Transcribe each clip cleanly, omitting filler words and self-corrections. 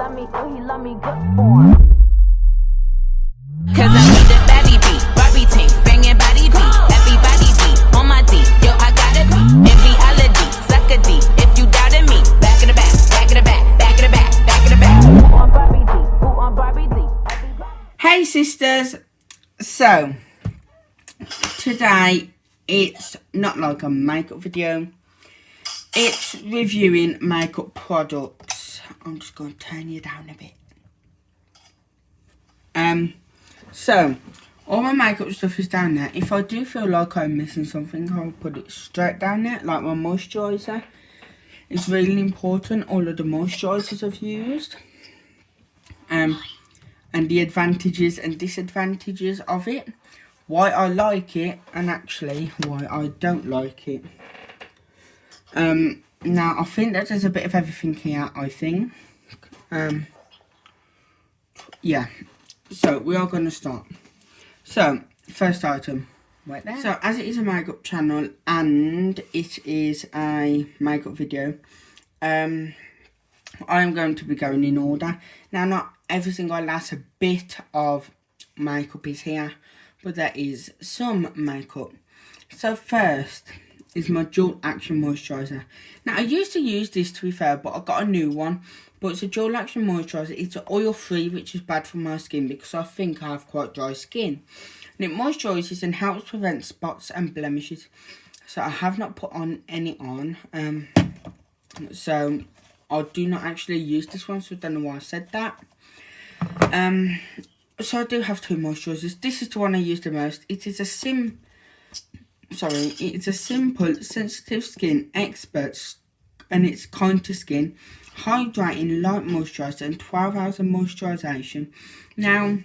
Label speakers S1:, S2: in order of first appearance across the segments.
S1: love me, oh, he love me good form.
S2: Cause I need the baby beat, Barbie tank, banging body beat, everybody beat, on my D, yo, I gotta be, in reality, suck a D, if you doubted me, back in the back, back in the back, back in the back, back in the back.
S1: Who on Barbie D? Who on Barbie D?
S3: Hey sisters, so today it's not like a makeup video, it's reviewing makeup products. I'm just going to turn you down a bit. So all my makeup stuff is down there. If I do feel like I'm missing something, I'll put it straight down there, like my moisturiser. It's really important, all of the moisturisers I've used. And the advantages and disadvantages of it, why I like it and actually why I don't like it. Now I think that there's a bit of everything here, I think. Yeah, so we are going to start. So first item, right there. So as it is a makeup channel and it is a makeup video, I am going to be going in order. Now not every single last bit of makeup is here, but there is some makeup. So first is my dual action moisturiser. Now I used to use this, to be fair, but I got a new one. But it's a dual action moisturiser. It's oil free, which is bad for my skin because I think I have quite dry skin. And it moisturises and helps prevent spots and blemishes. So I have not put on any on. So I do not actually use this one, so I don't know why I said that. So I do have two moisturisers. This is the one I use the most. It is a it's a simple, sensitive skin expert, and it's kind to skin, hydrating light moisturiser and 12 hours of moisturisation. Now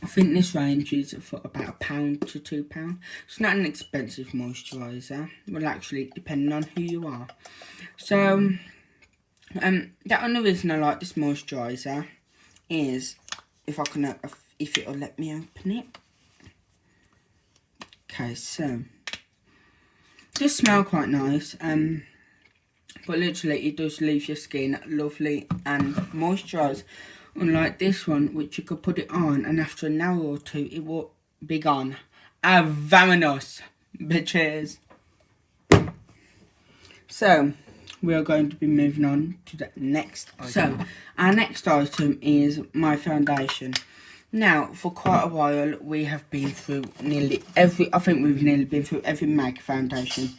S3: I think this ranges for about £1 to £2. It's not an expensive moisturiser. Well, actually, depending on who you are. So the only reason I like this moisturiser is if it'll let me open it. Okay, so does smell quite nice, but literally it does leave your skin lovely and moisturised, unlike this one, which you could put it on and after an hour or two it will be gone. Vamonos, bitches. So we are going to be moving on to the next item. So our next item is my foundation. Now, for quite a while, we have been through nearly every makeup foundation.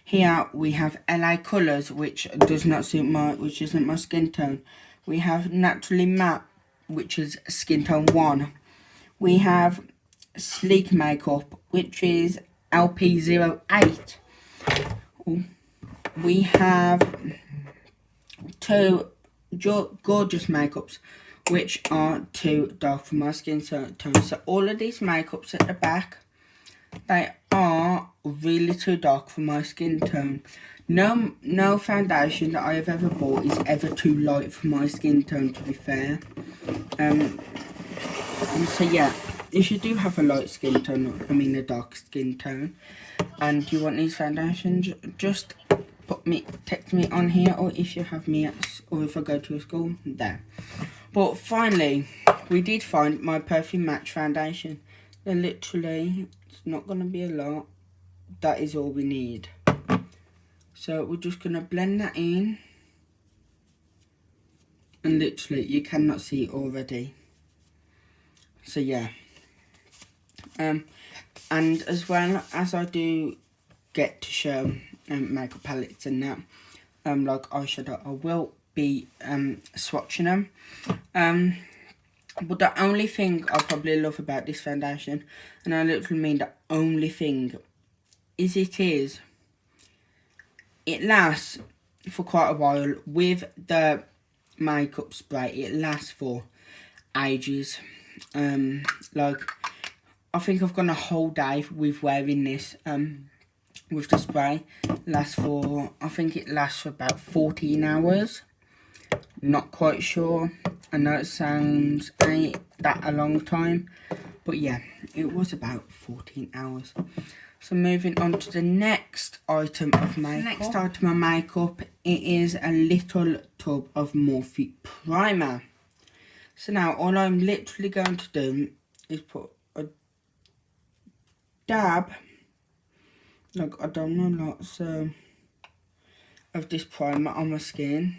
S3: Here we have LA Colours, which does not suit which isn't my skin tone. We have Naturally Matte, which is skin tone 1. We have Sleek Makeup, which is LP08. We have two Gorgeous Makeups, which are too dark for my skin tone. So all of these makeups at the back, they are really too dark for my skin tone. No foundation that I have ever bought is ever too light for my skin tone, to be fair. So yeah, if you do have a light skin tone, a dark skin tone, and you want these foundations, just text me on here, or if you have me or if I go to a school, there. But finally, we did find my Perfume Match foundation. They're literally, it's not going to be a lot. That is all we need. So we're just going to blend that in. And literally, you cannot see it already. So yeah. And as well as I do get to show makeup palettes and that, like eyeshadow, I will be swatching them. But the only thing I probably love about this foundation, and I literally mean the only thing, is it lasts for quite a while. With the makeup spray, it lasts for ages. Like I think I've gone a whole day with wearing this with the spray. I think it lasts for about 14 hours. Not quite sure. I know it sounds ain't that a long time, but yeah, it was about 14 hours. So moving on to the next item of makeup. It is a little tub of Morphe primer. So now all I'm literally going to do is put a dab, like I don't know lots of this primer on my skin,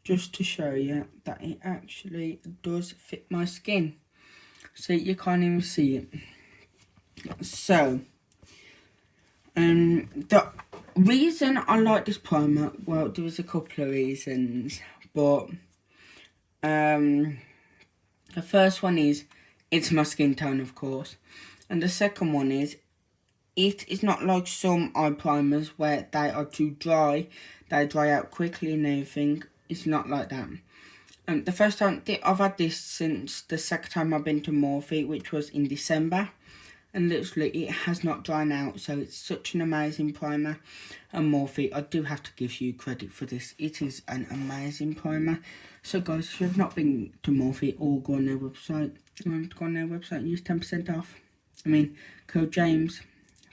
S3: just to show you that it actually does fit my skin. So you can't even see it. So the reason I like this primer, well, there was a couple of reasons, but the first one is it's my skin tone, of course, and the second one is it is not like some eye primers where they are too dry, they dry out quickly and everything. It's not like that. The first time I've had this since the second time I've been to Morphe, which was in December, and literally it has not dried out. So it's such an amazing primer. And Morphe, I do have to give you credit for this. It is an amazing primer. So guys, if you've not been to Morphe, or go on their website, remember to go on their website and use 10% off. I mean, code James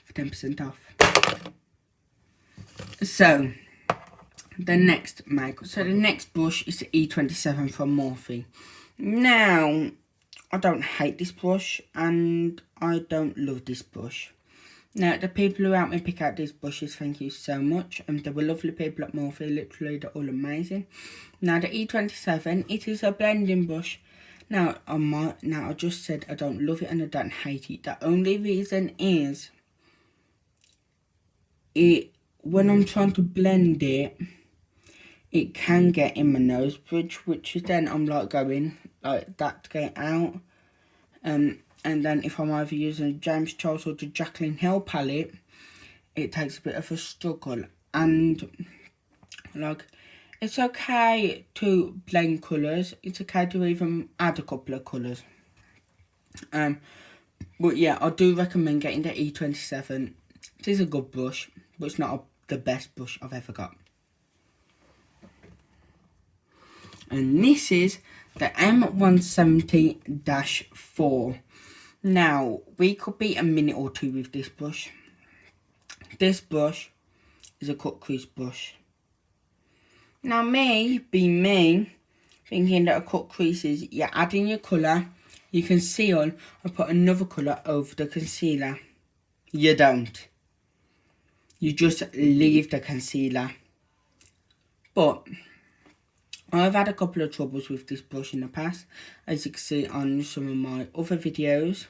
S3: for 10% off. So the next brush is the E27 from Morphe. Now, I don't hate this brush and I don't love this brush. Now, the people who helped me pick out these brushes, thank you so much. They were lovely people at Morphe, literally they're all amazing. Now, the E27, it is a blending brush. Now, I just said I don't love it and I don't hate it. The only reason is, when I'm trying to blend it, it can get in my nose bridge, which is then I'm like going like that to get out. And then if I'm either using a James Charles or the Jaclyn Hill palette, it takes a bit of a struggle. And like, it's okay to blend colours. It's okay to even add a couple of colours. But yeah, I do recommend getting the E27. It is a good brush, but it's not the best brush I've ever got. And this is the M170-4. Now, we could be a minute or two with this brush. This brush is a cut crease brush. Now, me, thinking that a cut crease is, you add in your colour, you conceal, and put another colour over the concealer. You don't. You just leave the concealer. But I've had a couple of troubles with this brush in the past, as you can see on some of my other videos.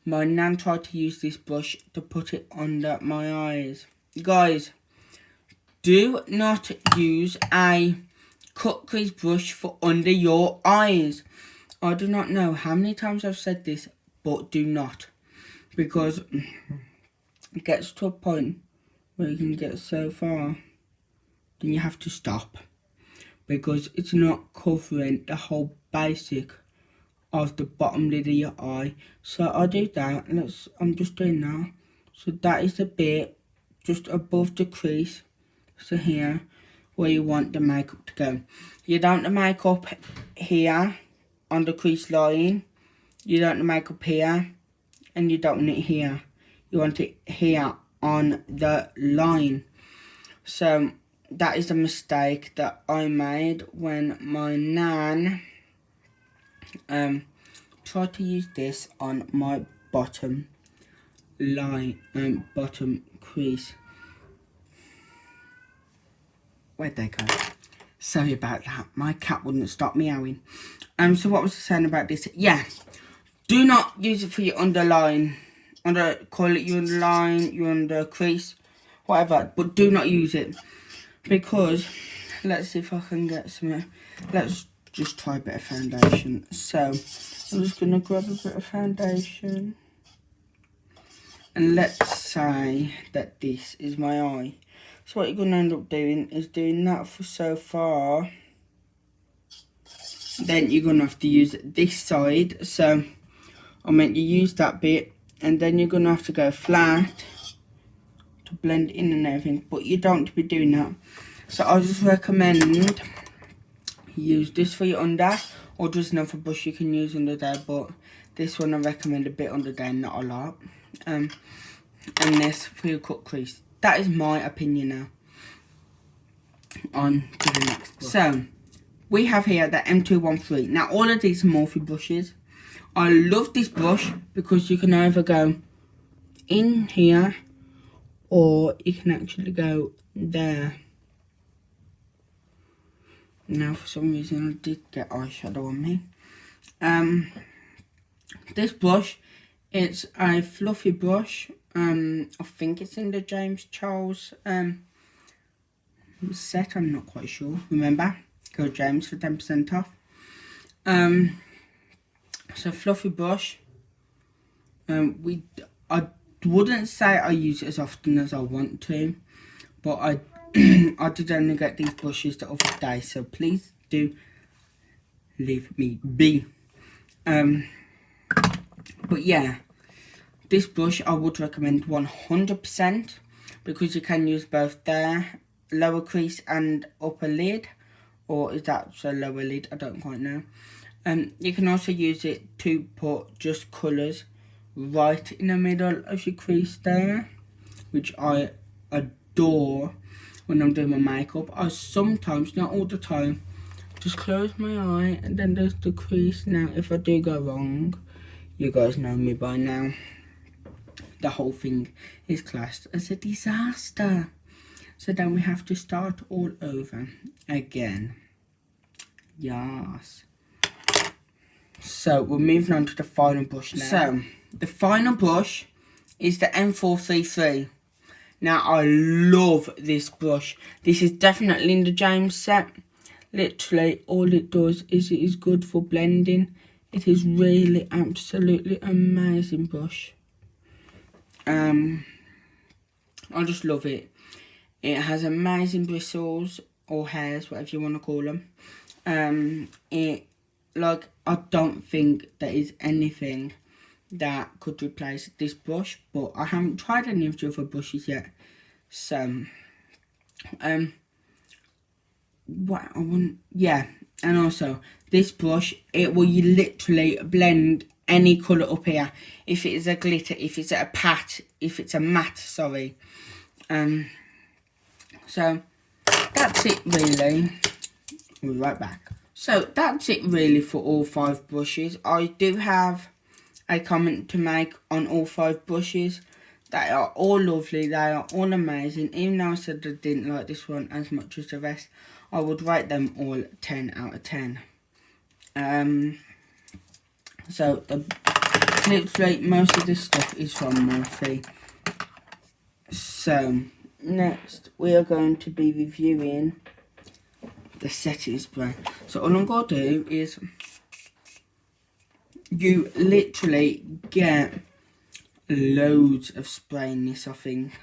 S3: My nan tried to use this brush to put it under my eyes. Guys, do not use a cut crease brush for under your eyes. I do not know how many times I've said this, but do not. Because it gets to a point where you can get so far, then you have to stop. Because it's not covering the whole basic of the bottom lid of your eye. So I do that. I'm just doing that. So that is the bit just above the crease. So here, where you want the makeup to go. You don't want the makeup here on the crease line. You don't want the makeup here. And you don't want it here. You want it here on the line. So that is the mistake that I made when my nan tried to use this on my bottom line, bottom crease. Where'd they go? Sorry about that. My cat wouldn't stop meowing. So what was I saying about this? Yeah, do not use it for your underline. Call it your underline, your under crease, whatever. But do not use it. Because, let's see if I can get some, let's just try a bit of foundation. So, I'm just going to grab a bit of foundation. And let's say that this is my eye. So what you're going to end up doing is doing that for so far. Then you're going to have to use this side. So, I meant you use that bit. And then you're going to have to go flat to blend in and everything, but you don't want to be doing that. So I just recommend use this for your under, or just another brush you can use under there, but this one I recommend a bit under there, not a lot. And this for your cut crease. That is my opinion now. On to the next brush. So we have here the M213. Now all of these are Morphe brushes. I love this brush because you can either go in here or you can actually go there. Now for some reason I did get eyeshadow on me. This brush, it's a fluffy brush. I think it's in the James Charles set, I'm not quite sure. Remember, go James for 10% off. It's a fluffy brush. I wouldn't say I use it as often as I want to, but I I did only get these brushes the other day, so please do leave me be. But yeah, this brush I would recommend 100% because you can use both their lower crease and upper lid, or is that a lower lid? I don't quite know. You can also use it to put just colours right in the middle of your crease there, which I adore when I'm doing my makeup. I sometimes, not all the time, just close my eye and then there's the crease. Now if I do go wrong, you guys know me by now, the whole thing is classed as a disaster. So then we have to start all over again. Yes. So we're moving on to the final brush now. So the final brush is the M433. Now I love this brush. This is definitely in the James set. Literally all it does is it is good for blending. It is really absolutely amazing brush. I just love it. It has amazing bristles or hairs, whatever you want to call them. I don't think there is anything that could replace this brush, but I haven't tried any of the other brushes yet. So, and also this brush, it will literally blend any colour up here. If it is a glitter, if it's a matte, sorry. So that's it really. We'll be right back. So that's it really for all 5 brushes. I do have a comment to make on all 5 brushes. They are all lovely, they are all amazing. Even though I said I didn't like this one as much as the rest, I would rate them all 10 out of 10. So literally most of this stuff is from Morphe. So next we are going to be reviewing the setting spray. So all I'm going to do is, you literally get loads of spray in this, I think.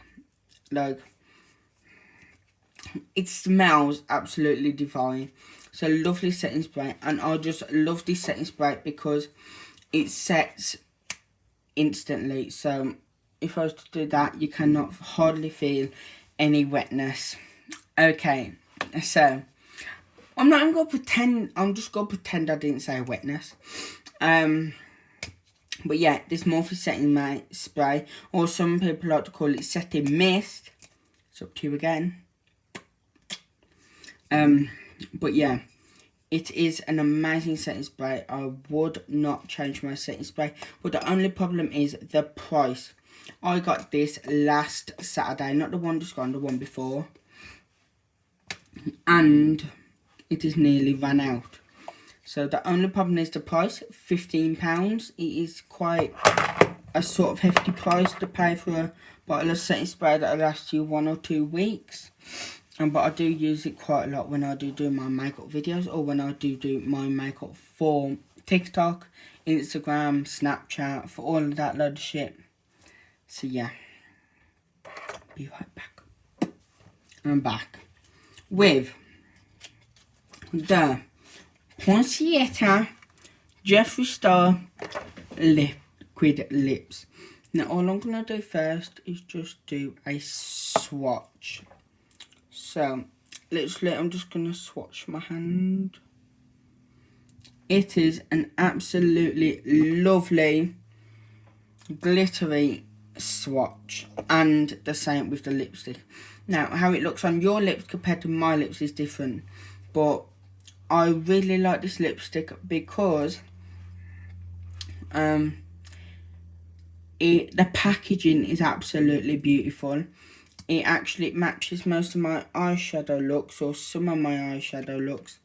S3: Like, it smells absolutely divine. So lovely setting spray, and I just love this setting spray because it sets instantly. So if I was to do that, you cannot hardly feel any wetness. Okay, so I'm not even going to pretend, I'm just going to pretend I didn't say wetness. But yeah, this Morphe setting spray, or some people like to call it setting mist. It's up to you again. But yeah, it is an amazing setting spray. I would not change my setting spray, but the only problem is the price. I got this last Saturday, not the one just gone, the one before, and it is nearly ran out. So the only problem is the price, £15. It is quite a sort of hefty price to pay for a bottle of setting spray that will last you 1 or 2 weeks. But I do use it quite a lot when I do my makeup videos, or when I do my makeup for TikTok, Instagram, Snapchat, for all of that load of shit. So yeah, be right back. I'm back with the Poinsettia Jeffree Star Liquid Lips. Now all I'm going to do first is just do a swatch. So literally I'm just going to swatch my hand. It is an absolutely lovely glittery swatch, and the same with the lipstick. Now how it looks on your lips compared to my lips is different, but I really like this lipstick because the packaging is absolutely beautiful. It actually matches most of my eyeshadow looks, or some of my eyeshadow looks,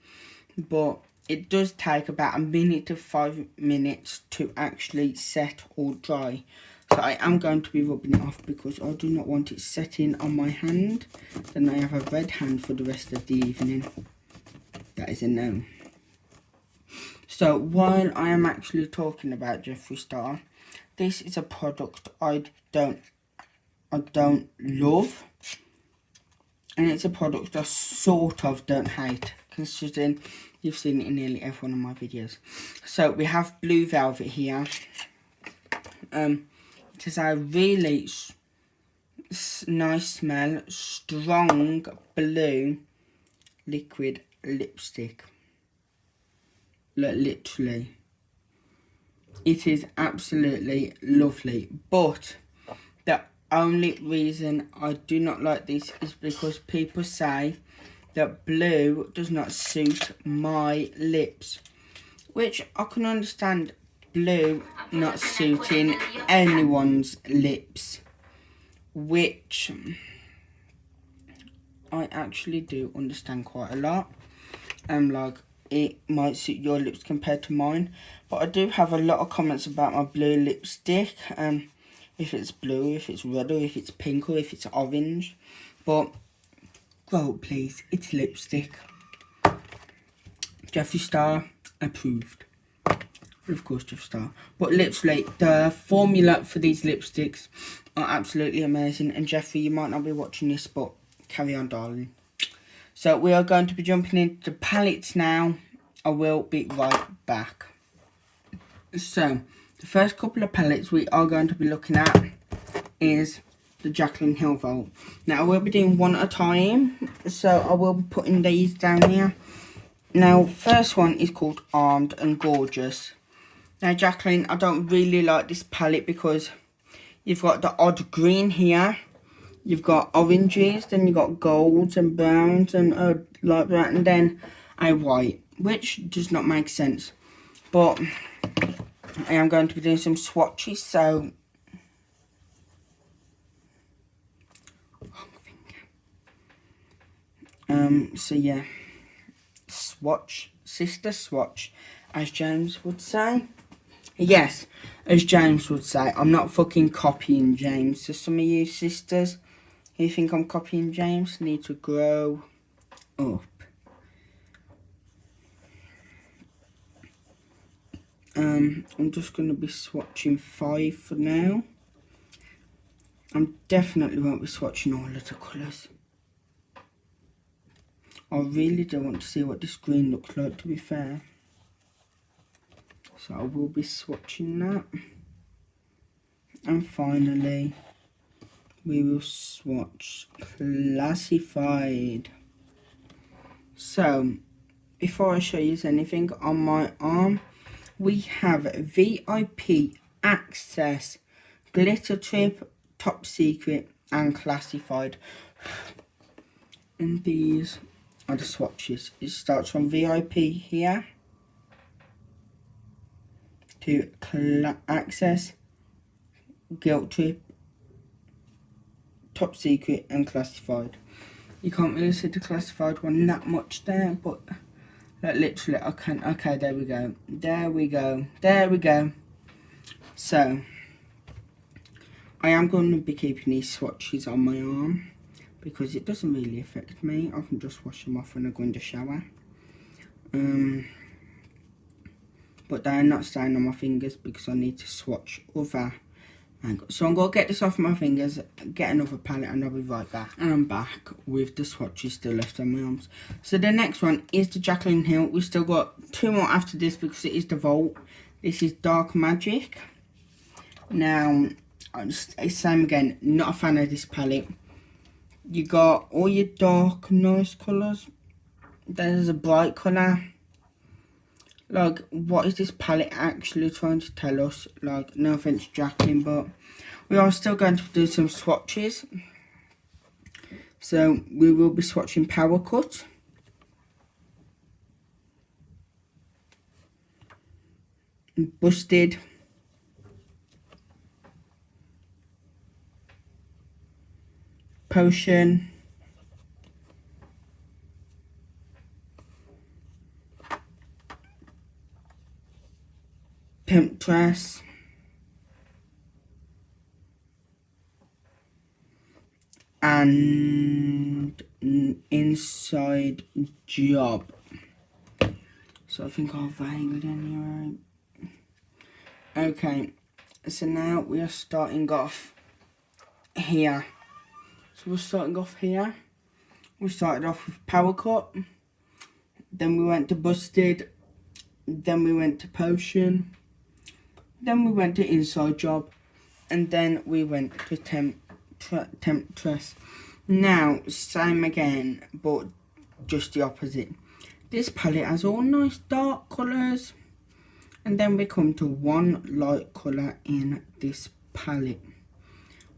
S3: but it does take about 1 minute to 5 minutes to actually set or dry. So I am going to be rubbing it off because I do not want it setting on my hand. Then I have a red hand for the rest of the evening. That is a no. So while I am actually talking about Jeffree Star, this is a product I don't love, and it's a product I sort of don't hate, considering you've seen it in nearly every one of my videos. So we have Blue Velvet here. It is a really nice smell, strong blue liquid lipstick. Like, literally, it is absolutely lovely, but the only reason I do not like this is because people say that blue does not suit my lips, which I can understand blue not suiting anyone's lips, which I actually do understand quite a lot. Like, it might suit your lips compared to mine, but I do have a lot of comments about my blue lipstick, if it's blue, if it's red, or if it's pink, or if it's orange. But grow up, please, it's lipstick. Jeffree Star approved. Of course, Jeffree Star. But literally, the formula for these lipsticks are absolutely amazing. And Jeffree, you might not be watching this, but carry on, darling. So we are going to be jumping into the palettes now. I will be right back. So the first couple of palettes we are going to be looking at is the Jaclyn Hill Vault. Now I will be doing one at a time, so I will be putting these down here. Now first one is called Armed and Gorgeous. Now Jaclyn, I don't really like this palette because you've got the odd green here, you've got oranges, then you've got golds and browns and light brown, and then a white, which does not make sense. But I am going to be doing some swatches, so so yeah, swatch, sister swatch, as James would say. Yes, as James would say. I'm not fucking copying James. So some of you sisters who think I'm copying James need to grow up. I'm just going to be swatching 5 for now. I definitely won't be swatching all of the colours. I really do want to see what this green looks like, to be fair. So I will be swatching that. And finally, we will swatch Classified. So, before I show you anything on my arm, we have VIP Access, Glitter Trip, Top Secret, and Classified. And these are the swatches. It starts from VIP here to Access, Guilt Trip, Top Secret, and Classified. You can't really see the Classified one that much there, but like, literally I can. Okay, there we go. There we go. There we go. So I am going to be keeping these swatches on my arm because it doesn't really affect me. I can just wash them off when I go in the shower. But they are not staying on my fingers because I need to swatch other angles. So I'm going to get this off my fingers, get another palette, and I'll be right back. And I'm back with the swatches still left on my arms. So the next one is the Jaclyn Hill. We've still got 2 more after this because it is the Vault. This is Dark Magic. Now, same again, not a fan of this palette. You got all your dark, nice colours. There's a bright colour. Like, what is this palette actually trying to tell us? Like, no offense, Jaclyn, but we are still going to do some swatches. So, we will be swatching Power Cut. Busted, Potion, Temptress, and Inside Job. So I think I've vaguely anyway. Okay, so now we are starting off here. So we're starting off here. We started off with Power Cut. Then we went to Busted. Then we went to Potion. Then we went to Inside Job. And then we went to Temptress. Now, same again, but just the opposite. This palette has all nice dark colours. And then we come to one light colour in this palette,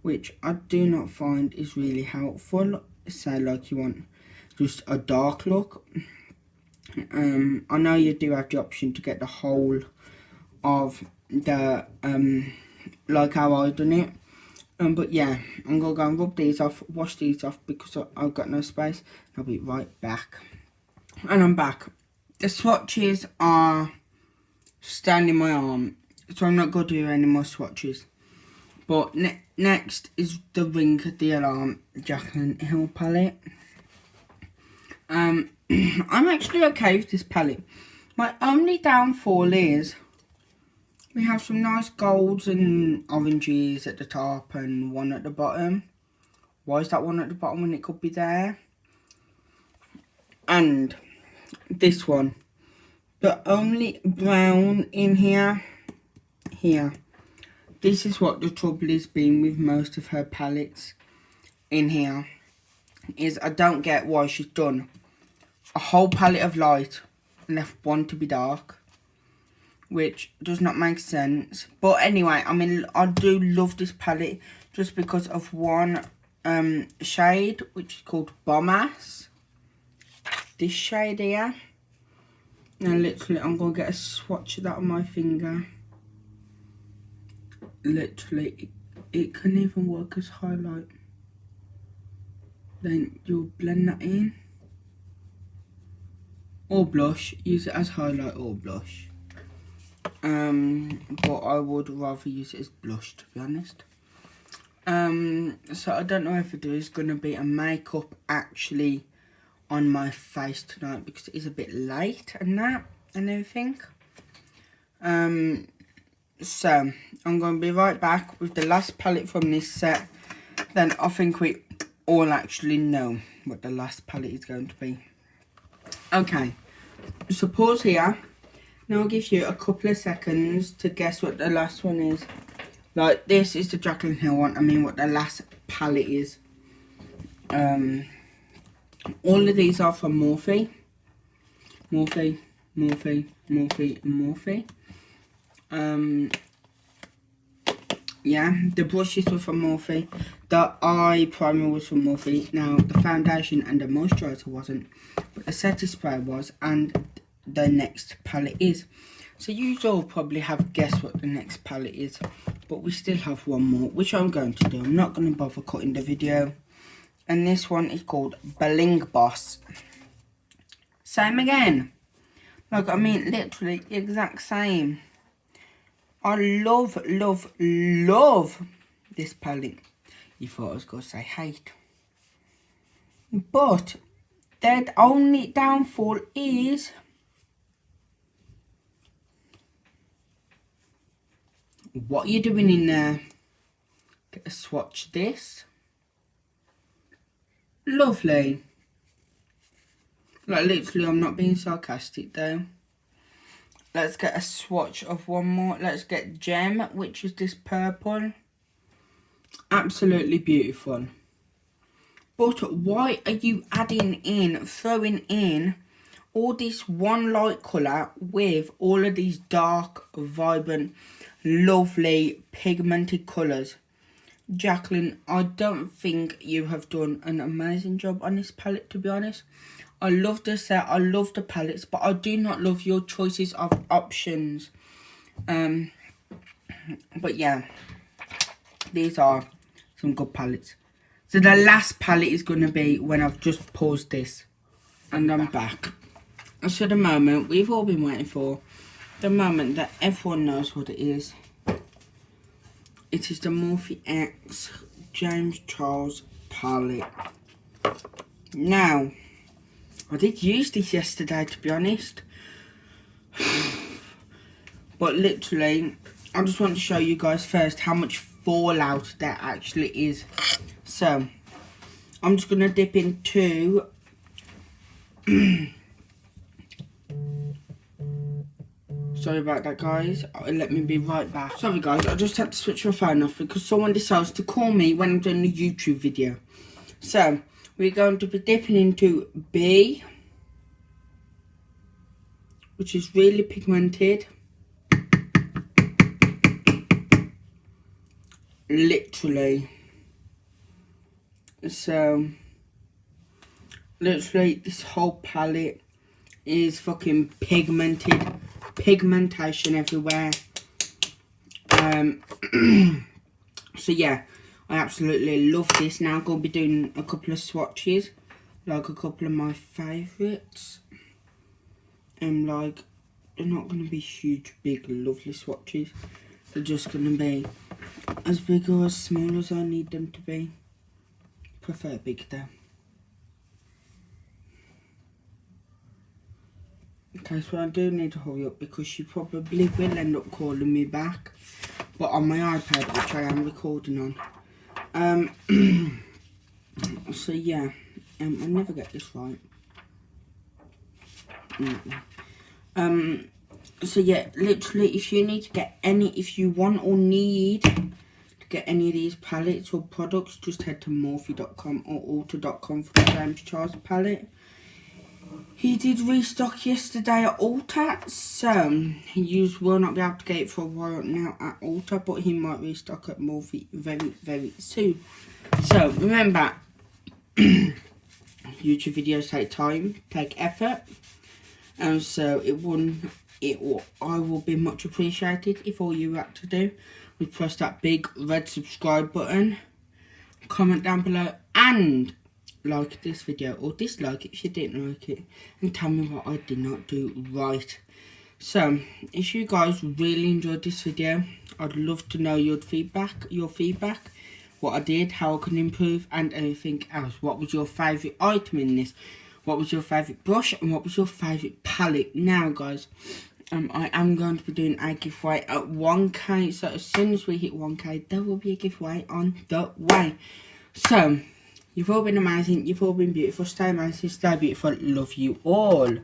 S3: which I do not find is really helpful. Say like you want just a dark look. I know you do have the option to get the whole of the like how I done it. But yeah, I'm gonna go and rub these off, wash these off because I've got no space. I'll be right back. And I'm back. The swatches are staying in my arm, so I'm not gonna do any more swatches. But next is the Ring the Alarm Jaclyn Hill palette. I'm actually okay with this palette. My only downfall is we have some nice golds and oranges at the top and one at the bottom. Why is that one at the bottom when it could be there? And this one. The only brown in here. This is what the trouble has been with most of her palettes in here. Is I don't get why she's done a whole palette of light and left one to be dark, which does not make sense. But anyway, I mean, I do love this palette just because of one shade, which is called Bombass. This shade here. Now literally, I'm going to get a swatch of that on my finger. Literally, it can even work as highlight. Then you'll blend that in. Or blush. Use it as highlight or blush. But I would rather use it as blush, to be honest. So I don't know if there is going to be a makeup actually on my face tonight because it is a bit late and that and everything. So I'm going to be right back with the last palette from this set. Then I think we all actually know what the last palette is going to be. Okay, so pause here. Now I'll give you a couple of seconds to guess what the last one is. Like, this is the Jaclyn Hill one. I mean, what the last palette is. All of these are from Morphe. Morphe. Yeah, the brushes were from Morphe. The eye primer was from Morphe. Now, the foundation and the moisturiser wasn't. But the setting spray was, and the next palette is. So you all probably have guessed what the next palette is. But we still have one more, which I'm going to do. I'm not going to bother cutting the video. And this one is called Bling Boss. Same again. Like, I mean, literally the exact same. I love this palette. You thought I was going to say hate. But the only downfall is what you're doing in there. Get a swatch this. Lovely. Like, literally, I'm not being sarcastic though. Let's get a swatch of one more. Let's get Gem, which is this purple. Absolutely beautiful. But why are you throwing in all this one light colour with all of these dark, vibrant, lovely, pigmented colours? Jaclyn, I don't think you have done an amazing job on this palette, to be honest. I love the set, I love the palettes, but I do not love your choices of options. But yeah, these are some good palettes. So the last palette is going to be when I've just paused this and I'm back. So the moment we've all been waiting for, the moment that everyone knows what it is. It is the Morphe X James Charles palette. Now, I did use this yesterday, to be honest. But literally, I just want to show you guys first how much fallout there actually is. So, I'm just going to dip into... Sorry about that, guys. Let me be right back. Sorry, guys. I just had to switch my phone off because someone decides to call me when I'm doing a YouTube video. So, we're going to be dipping into B, which is really pigmented. Literally. So, literally, this whole palette is fucking pigmented. Pigmentation everywhere. So yeah, I absolutely love this. Now I'm going to be doing a couple of swatches, like a couple of my favourites. Like, they're not going to be huge, big, lovely swatches. They're just going to be as big or as small as I need them to be. Prefer big though. Okay, so I do need to hurry up because she probably will end up calling me back. But on my iPad, which I am recording on. So yeah, I never get this right. So yeah, literally, if you need to get any, if you want or need to get any of these palettes or products, just head to Morphe.com or Ulta.com for the James Charles palette. He did restock yesterday at Ulta, so you will not be able to get it for a while now at Ulta, but he might restock at Morphe very, very soon. So remember, YouTube videos take time, take effort, and so I will be much appreciated if all you have to do is press that big red subscribe button, comment down below, and like this video or dislike it if you didn't like it, and tell me what I did not do right. So if you guys really enjoyed this video, I'd love to know your feedback, what I did, how I can improve, and anything else. What was your favourite item in this? What was your favourite brush, and what was your favourite palette? Now guys, I am going to be doing a giveaway at 1k, so as soon as we hit 1k there will be a giveaway on the way. So you've all been amazing, you've all been beautiful. Stay amazing, stay beautiful, love you all.